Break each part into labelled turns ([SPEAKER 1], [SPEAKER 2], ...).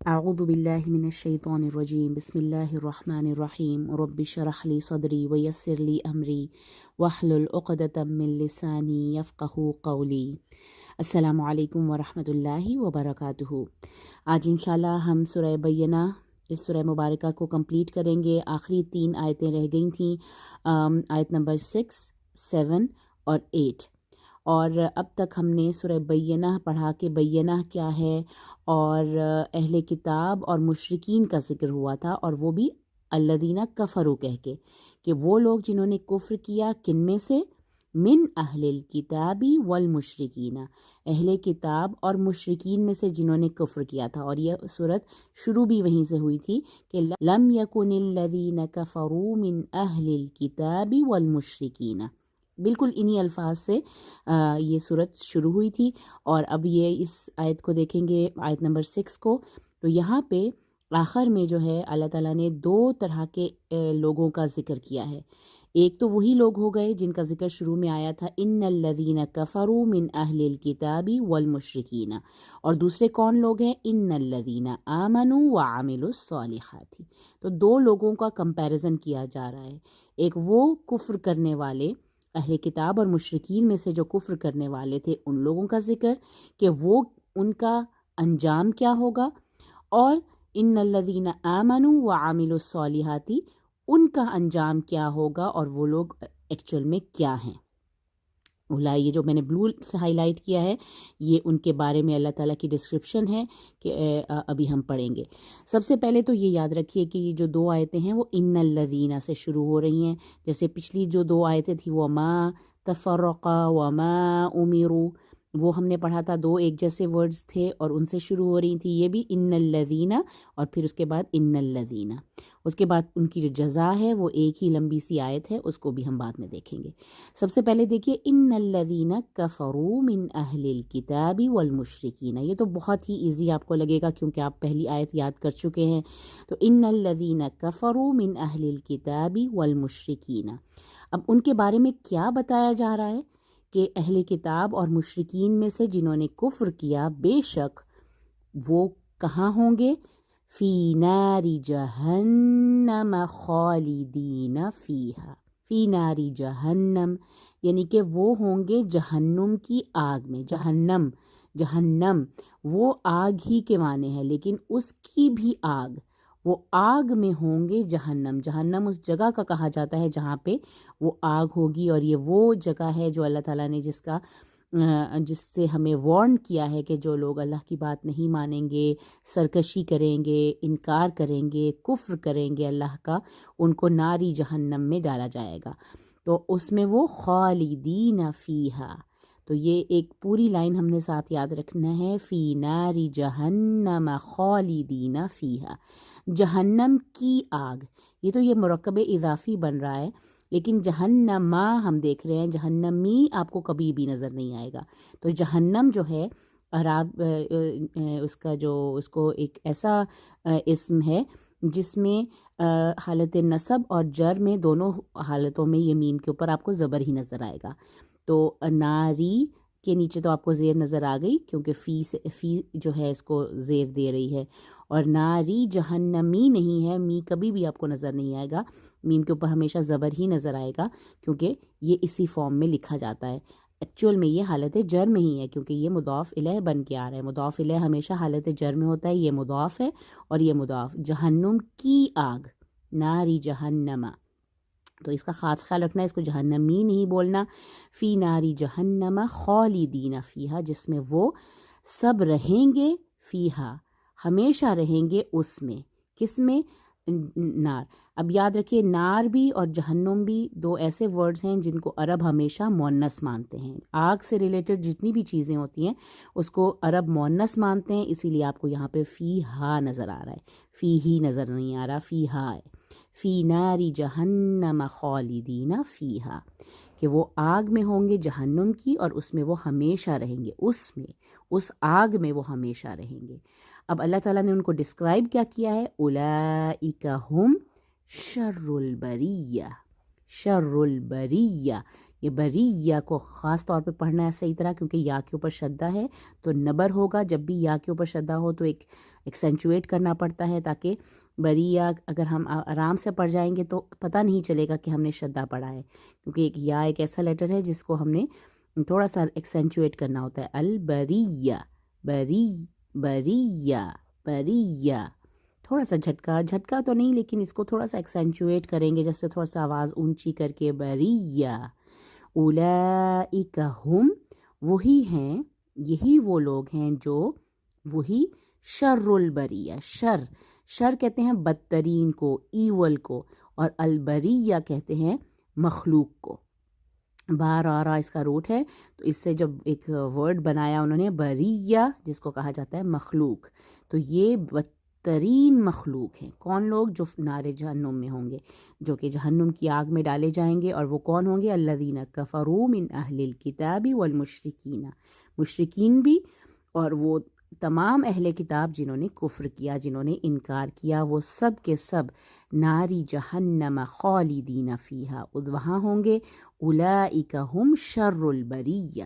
[SPEAKER 1] اعوذ باللہ من الشیطان الرجیم بسم اللہ الرحمن الرحیم رب اشرح لی صدری ویسر لی امری واحلل عقدۃ من لسانی یفقہوا قولی۔ السلام علیکم ورحمۃ اللہ وبرکاتہ۔ آج انشاءاللہ ہم سورہ بینہ اس سورہ مبارکہ کو کمپلیٹ کریں گے۔ آخری 3 آیتیں رہ گئی تھیں، آیت نمبر 6، 7 اور 8۔ اور اب تک ہم نے سورہ بینہ پڑھا کہ بینہ کیا ہے، اور اہل کتاب اور مشرکین کا ذکر ہوا تھا، اور وہ بھی الذین کفروا کہہ کے، کہ وہ لوگ جنہوں نے کفر کیا، کن میں سے؟ من اہل الکتاب والمشرکین، اہل کتاب اور مشرکین میں سے جنہوں نے کفر کیا تھا۔ اور یہ صورت شروع بھی وہیں سے ہوئی تھی کہ لم یکن الذین کفروا من اہل الکتاب والمشرکین، بالکل انہی الفاظ سے یہ صورت شروع ہوئی تھی۔ اور اب یہ اس آیت کو دیکھیں گے، آیت نمبر 6 کو، تو یہاں پہ آخر میں جو ہے اللہ تعالیٰ نے 2 طرح کے لوگوں کا ذکر کیا ہے۔ ایک تو وہی لوگ ہو گئے جن کا ذکر شروع میں آیا تھا، ان الذین کفروا من اہل الکتاب والمشرکین، اور دوسرے کون لوگ ہیں؟ ان الذین آمنوا وعملوا الصالحات۔ تو 2 لوگوں کا کمپیریزن کیا جا رہا ہے، ایک وہ کفر کرنے والے اہل کتاب اور مشرکین میں سے جو کفر کرنے والے تھے، ان لوگوں کا ذکر کہ وہ ان کا انجام کیا ہوگا، اور ان الذین آمنوا وعملوا الصالحات، ان کا انجام کیا ہوگا اور وہ لوگ ایکچوئل میں کیا ہیں۔ یہ جو میں نے بلو سے ہائی لائٹ کیا ہے، یہ ان کے بارے میں اللہ تعالیٰ کی ڈسکرپشن ہے کہ ابھی ہم پڑھیں گے۔ سب سے پہلے تو یہ یاد رکھیے کہ یہ جو 2 آیتیں ہیں وہ ان الذین سے شروع ہو رہی ہیں، جیسے پچھلی جو 2 آیتیں تھیں وما تفرقا وما امروا، وہ ہم نے پڑھا تھا 2 ایک جیسے ورڈز تھے اور ان سے شروع ہو رہی تھی۔ یہ بھی ان الذین، اور پھر اس کے بعد ان الذین، اس کے بعد ان کی جو جزا ہے وہ ایک ہی لمبی سی آیت ہے، اس کو بھی ہم بعد میں دیکھیں گے۔ سب سے پہلے دیکھیے ان الذین کفروا من اہل الکتاب والمشرکین، یہ تو بہت ہی ایزی آپ کو لگے گا کیونکہ آپ پہلی آیت یاد کر چکے ہیں۔ تو ان الذین کفروا من اہل الکتاب والمشرکین، اب ان کے بارے میں کیا بتایا جا رہا ہے کہ اہل کتاب اور مشرکین میں سے جنہوں نے کفر کیا، بے شک وہ کہاں ہوں گے؟ فی نار جہنم خالدین فیہا، فی نار جہنم، یعنی کہ وہ ہوں گے جہنم کی آگ میں۔ جہنم وہ آگ ہی کے معنی ہے، لیکن اس کی بھی آگ، وہ آگ میں ہوں گے جہنم اس جگہ کا کہا جاتا ہے جہاں پہ وہ آگ ہوگی، اور یہ وہ جگہ ہے جو اللہ تعالیٰ نے جس سے ہمیں وارن کیا ہے کہ جو لوگ اللہ کی بات نہیں مانیں گے، سرکشی کریں گے، انکار کریں گے، کفر کریں گے اللہ کا، ان کو ناری جہنم میں ڈالا جائے گا۔ تو اس میں وہ خالدین فیہا، تو یہ ایک پوری لائن ہم نے ساتھ یاد رکھنا ہے، فی ناری جہنم خالدین فیہا، جہنم کی آگ۔ یہ تو یہ مرکب اضافی بن رہا ہے، لیکن جہنم ہم دیکھ رہے ہیں، جہنمی آپ کو کبھی بھی نظر نہیں آئے گا۔ تو جہنم جو ہے عرب اس کو ایک ایسا اسم ہے جس میں حالت نصب اور جر میں دونوں حالتوں میں یہ میم کے اوپر آپ کو زبر ہی نظر آئے گا۔ تو ناری کے نیچے تو آپ کو زیر نظر آ گئی کیونکہ فی جو ہے اس کو زیر دے رہی ہے، اور ناری جہنمی نہیں ہے، می کبھی بھی آپ کو نظر نہیں آئے گا، میم کے اوپر ہمیشہ زبر ہی نظر آئے گا کیونکہ یہ اسی فارم میں لکھا جاتا ہے۔ ایکچوئل میں یہ حالت جر میں ہی ہے کیونکہ یہ مضاف الیہ بن کے آ رہا ہے، مضاف الیہ ہمیشہ حالت جر میں ہوتا ہے، یہ مضاف ہے اور یہ مضاف، جہنم کی آگ، ناری جہنم، تو اس کا خاص خیال رکھنا ہے، اس کو جہنمی نہیں بولنا۔ فی ناری جہنم خالدین فیہا، جس میں وہ سب رہیں گے، فیہا ہمیشہ رہیں گے اس میں، کس میں؟ نار۔ اب یاد رکھیے نار بھی اور جہنم بھی 2 ایسے ورڈز ہیں جن کو عرب ہمیشہ مؤنث مانتے ہیں۔ آگ سے ریلیٹڈ جتنی بھی چیزیں ہوتی ہیں اس کو عرب مؤنث مانتے ہیں، اسی لیے آپ کو یہاں پہ فیہا نظر آ رہا ہے، فی ہی نظر نہیں آ رہا، فیہا ہے۔ فی ناری جہنم خالدین فیہا، کہ وہ آگ میں ہوں گے جہنم کی اور اس میں وہ ہمیشہ رہیں گے، اس آگ میں وہ ہمیشہ رہیں گے۔ اب اللہ تعالیٰ نے ان کو ڈسکرائب کیا کیا ہے؟ اولئک ہم شر البریہ، شر البریہ، یہ بریہ کو خاص طور پہ پڑھنا ہے صحیح طرح، کیونکہ یا کے اوپر شدہ ہے تو نبر ہوگا. جب بھی یا کے اوپر شدہ ہو تو ایک ایکسینچویٹ کرنا پڑتا ہے، تاکہ بریہ اگر ہم آرام سے پڑھ جائیں گے تو پتہ نہیں چلے گا کہ ہم نے شدہ پڑھا ہے، کیونکہ ایک یا ایک ایسا لیٹر ہے جس کو ہم نے تھوڑا سا ایکسینچویٹ کرنا ہوتا ہے. البریہ، بریہ، بریہ. تھوڑا سا جھٹکا تو نہیں، لیکن اس کو تھوڑا سا ایکسینچویٹ کریں گے، جیسے تھوڑا سا آواز اونچی کر کے بریہ. اولئک ہم، وہی ہیں، یہی وہ لوگ ہیں جو، وہی شر البریہ، شر کہتے ہیں بدترین کو، ایول کو، اور البریہ کہتے ہیں مخلوق کو. بارہ اس کا روٹ ہے، تو اس سے جب ایک ورڈ بنایا انہوں نے بریہ، جس کو کہا جاتا ہے مخلوق، تو یہ بدترین مخلوق ہیں. کون لوگ؟ جو نار جہنم میں ہوں گے، جو کہ جہنم کی آگ میں ڈالے جائیں گے. اور وہ کون ہوں گے؟ الذین کفروا من اہل الکتاب والمشرکین، مشرکین بھی اور وہ تمام اہل کتاب جنہوں نے کفر کیا، جنہوں نے انکار کیا، وہ سب کے سب ناری جہنم خالدین فیہا، وہاں ہوں گے. اولئک ہم شر البریہ.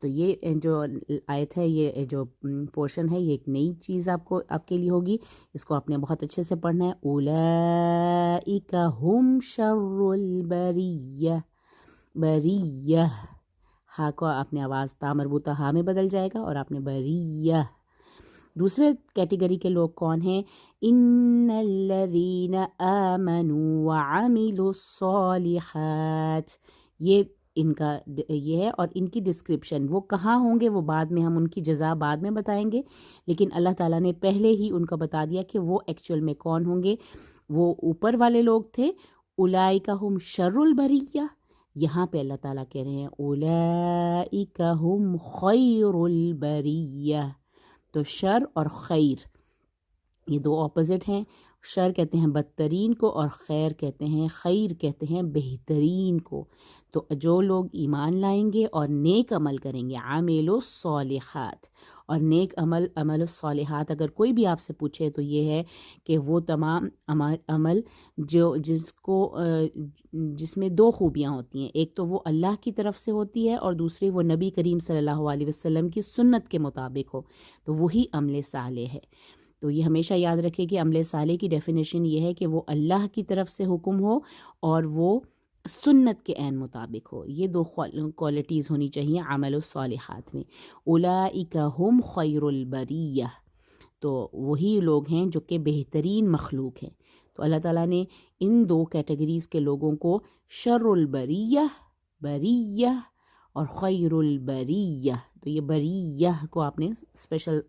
[SPEAKER 1] تو یہ جو آیت ہے، یہ جو پورشن ہے، یہ ایک نئی چیز آپ کے لیے ہوگی، اس کو آپ نے بہت اچھے سے پڑھنا ہے. اولئک ہم شر البریہ، بریہ، ہا کو آپ نے آواز تا مربوطہ ہا میں بدل جائے گا، اور آپ نے بریہ. دوسرے کیٹیگری کے لوگ کون ہیں؟ ان الذین آمنوا وعملوا الصالحات. یہ ان کا یہ ہے، اور ان کی ڈسکرپشن وہ کہاں ہوں گے وہ بعد میں، ہم ان کی جزا بعد میں بتائیں گے، لیکن اللہ تعالیٰ نے پہلے ہی ان کو بتا دیا کہ وہ ایکچوئل میں کون ہوں گے. وہ اوپر والے لوگ تھے اولئک ہم شر البریہ. یہاں پہ اللہ تعالیٰ کہہ رہے ہیں اولئک ہم خیر البریہ. تو شر اور خیر یہ دو اپوزٹ ہیں. شر کہتے ہیں بدترین کو، اور خیر کہتے ہیں، خیر کہتے ہیں بہترین کو. تو جو لوگ ایمان لائیں گے اور نیک عمل کریں گے، عامل الصالحات، اور نیک عمل الصالحات اگر کوئی بھی آپ سے پوچھے تو یہ ہے کہ وہ تمام عمل جس میں دو خوبیاں ہوتی ہیں، ایک تو وہ اللہ کی طرف سے ہوتی ہے، اور دوسری وہ نبی کریم صلی اللہ علیہ وسلم کی سنت کے مطابق ہو، تو وہی عمل صالح ہے. تو یہ ہمیشہ یاد رکھے کہ عمل صالح کی ڈیفینیشن یہ ہے کہ وہ اللہ کی طرف سے حکم ہو اور وہ سنت کے عین مطابق ہو. یہ دو کوالٹیز ہونی چاہیے عمل الصالحات میں. اولئک ہم خیر البریہ، تو وہی لوگ ہیں جو کہ بہترین مخلوق ہیں. تو اللہ تعالیٰ نے ان دو کیٹیگریز کے لوگوں کو شر البریہ، بریہ، اور خیر البریہ. تو یہ بریہ کو آپ نے اسپیشل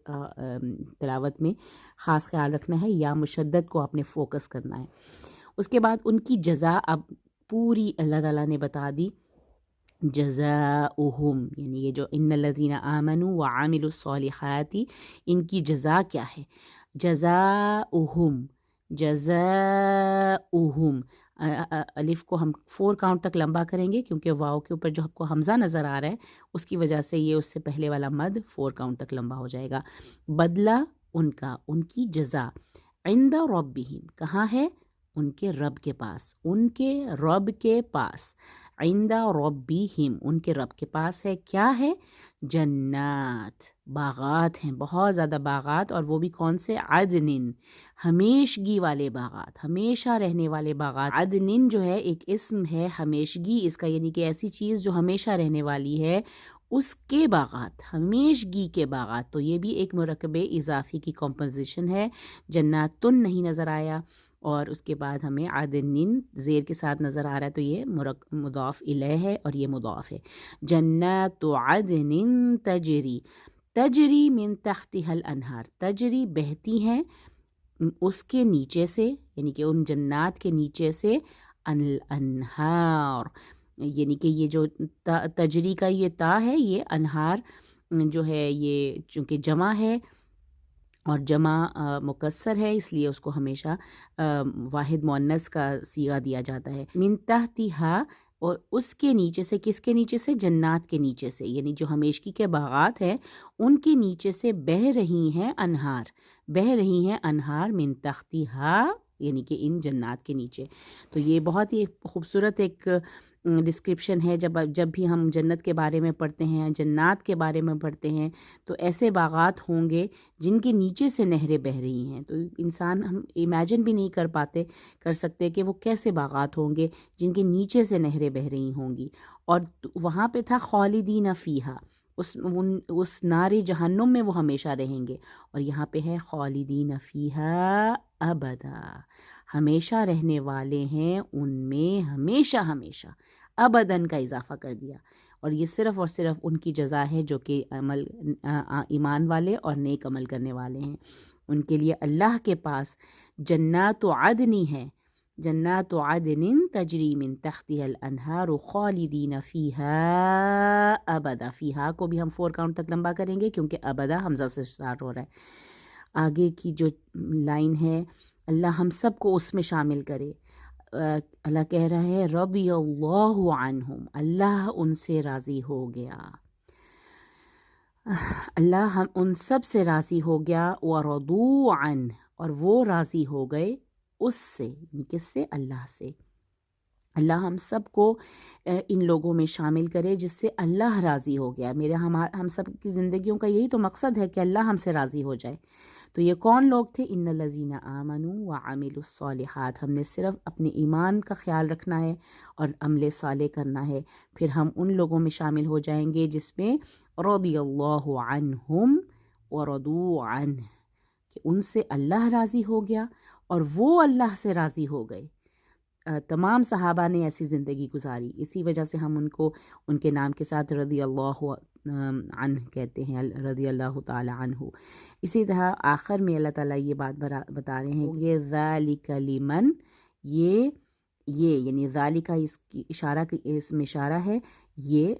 [SPEAKER 1] تلاوت میں خاص خیال رکھنا ہے، یا مشدد کو آپ نے فوکس کرنا ہے. اس کے بعد ان کی جزا اب پوری اللہ تعالیٰ نے بتا دی. جزاؤہم، یعنی یہ جو ان الذین آمنوا وعملوا الصالحات، ان کی جزا کیا ہے؟ جزاؤہم، جزاؤہم، الف کو ہم 4 کاؤنٹ تک لمبا کریں گے، کیونکہ واو کے اوپر جو آپ کو حمزہ نظر آ رہا ہے اس کی وجہ سے یہ اس سے پہلے والا مد 4 کاؤنٹ تک لمبا ہو جائے گا. بدلہ ان کا، ان کی جزا، عند ربہم، کہاں ہے؟ ان کے رب کے پاس، ان کے رب کے پاس. عند ربہم، ان کے رب کے پاس ہے. کیا ہے؟ جنات، باغات ہیں، بہت زیادہ باغات، اور وہ بھی کون سے؟ عدن، ہمیشگی والے باغات، ہمیشہ رہنے والے باغات. عدن جو ہے ایک اسم ہے ہمیشگی اس کا، یعنی کہ ایسی چیز جو ہمیشہ رہنے والی ہے، اس کے باغات، ہمیشگی کے باغات. تو یہ بھی ایک مرکب اضافی کی کمپوزیشن ہے. جناتن نہیں نظر آیا، اور اس کے بعد ہمیں عدن زیر کے ساتھ نظر آ رہا ہے، تو یہ مضاف الیہ ہے اور یہ مضاف ہے. جنات عدن تجری، تجری من تحتها الانہار، تجری بہتی ہیں اس کے نیچے سے، یعنی کہ ان جنات کے نیچے سے، الانہار، یعنی کہ یہ جو تجری کا یہ تا ہے، یہ انہار جو ہے یہ چونکہ جمع ہے اور جمع مکسر ہے، اس لیے اس کو ہمیشہ واحد مؤنث کا صیغہ دیا جاتا ہے. من تحتہا، اور اس کے نیچے سے، کس کے نیچے سے؟ جنات کے نیچے سے، یعنی جو ہمیشگی کے باغات ہیں ان کے نیچے سے بہہ رہی ہیں انہار، بہہ رہی ہیں انہار. من تحتہا، یعنی کہ ان جنات کے نیچے. تو یہ بہت ہی خوبصورت ایک ڈسکرپشن ہے، جب بھی ہم جنت کے بارے میں پڑھتے ہیں، جنات کے بارے میں پڑھتے ہیں، تو ایسے باغات ہوں گے جن کے نیچے سے نہریں بہہ رہی ہیں. تو انسان ہم امیجن بھی نہیں کر سکتے کہ وہ کیسے باغات ہوں گے جن کے نیچے سے نہریں بہہ رہی ہوں گی. اور وہاں پہ تھا خالدین فیہا، اس نار جہنم میں وہ ہمیشہ رہیں گے. اور یہاں پہ ہے خالدین فیہا ابدا، ہمیشہ رہنے والے ہیں ان میں ہمیشہ ہمیشہ. ابدن کا اضافہ کر دیا، اور یہ صرف اور صرف ان کی جزا ہے جو کہ ایمان والے اور نیک عمل کرنے والے ہیں. ان کے لیے اللہ کے پاس جنات عدن ہے، جنات عدن تجری من تحتها الانہار خالدین فیہا ابدا. فیہا کو بھی ہم 4 کاؤنٹ تک لمبا کریں گے کیونکہ ابدا حمزہ سے سٹارٹ ہو رہا ہے. آگے کی جو لائن ہے، اللہ ہم سب کو اس میں شامل کرے. اللہ کہہ رہا ہے رضی اللہ عنہم، اللہ ان سے راضی ہو گیا، اللہ ہم ان سب سے راضی ہو گیا. ورضوا عنہ، اور وہ راضی ہو گئے اس سے، یعنی کس سے؟ اللہ سے. اللہ ہم سب کو ان لوگوں میں شامل کرے جس سے اللہ راضی ہو گیا. ہم سب کی زندگیوں کا یہی تو مقصد ہے کہ اللہ ہم سے راضی ہو جائے. تو یہ کون لوگ تھے؟ ان الذین آمنوا وعملوا الصالحات. ہم نے صرف اپنے ایمان کا خیال رکھنا ہے اور عمل صالح کرنا ہے، پھر ہم ان لوگوں میں شامل ہو جائیں گے جس میں رضی اللہ عنہم ورضوا عنہ، کہ ان سے اللہ راضی ہو گیا اور وہ اللہ سے راضی ہو گئے. تمام صحابہ نے ایسی زندگی گزاری، اسی وجہ سے ہم ان کو ان کے نام کے ساتھ رضی اللہ عنہ کہتے ہیں، رضی اللہ تعالی عنہ. اسی طرح آخر میں اللہ تعالیٰ یہ بات بتا رہے ہیں کہ ذالک لمن، یہ یعنی ذالک اس کی اس میں اشارہ ہے، یہ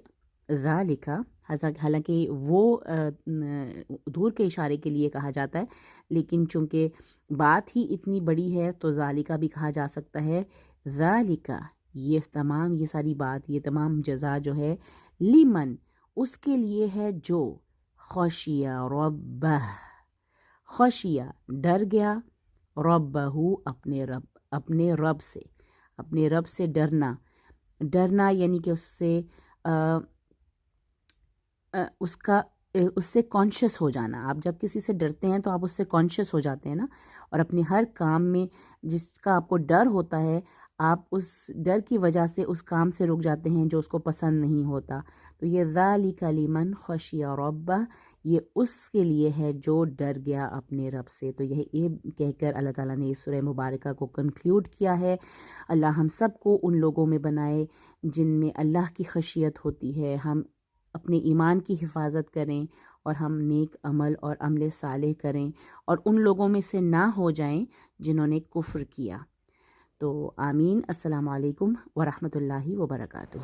[SPEAKER 1] ذالک، حالانکہ وہ دور کے اشارے کے لیے کہا جاتا ہے، لیکن چونکہ بات ہی اتنی بڑی ہے تو ذالک بھی کہا جا سکتا ہے. ذالک، یہ ساری بات، یہ تمام جزا جو ہے، لمن، اس کے لیے ہے جو خشیہ ربہ، خشیہ ڈر گیا، ربہ اپنے رب سے ڈرنا یعنی کہ اس سے کانشیس ہو جانا. آپ جب کسی سے ڈرتے ہیں تو آپ اس سے کانشیس ہو جاتے ہیں نا، اور اپنے ہر کام میں جس کا آپ کو ڈر ہوتا ہے، آپ اس ڈر کی وجہ سے اس کام سے رک جاتے ہیں جو اس کو پسند نہیں ہوتا. تو یہ ذالک لمن خشی ربہ، یہ اس کے لیے ہے جو ڈر گیا اپنے رب سے. تو یہ کہہ کر اللہ تعالیٰ نے اس سورہ مبارکہ کو کنکلیوڈ کیا ہے. اللہ ہم سب کو ان لوگوں میں بنائے جن میں اللہ کی خشیت ہوتی ہے، ہم اپنے ایمان کی حفاظت کریں اور ہم نیک عمل اور عمل صالح کریں، اور ان لوگوں میں سے نہ ہو جائیں جنہوں نے کفر کیا. تو آمین. السلام علیکم ورحمۃ اللہ وبرکاتہ.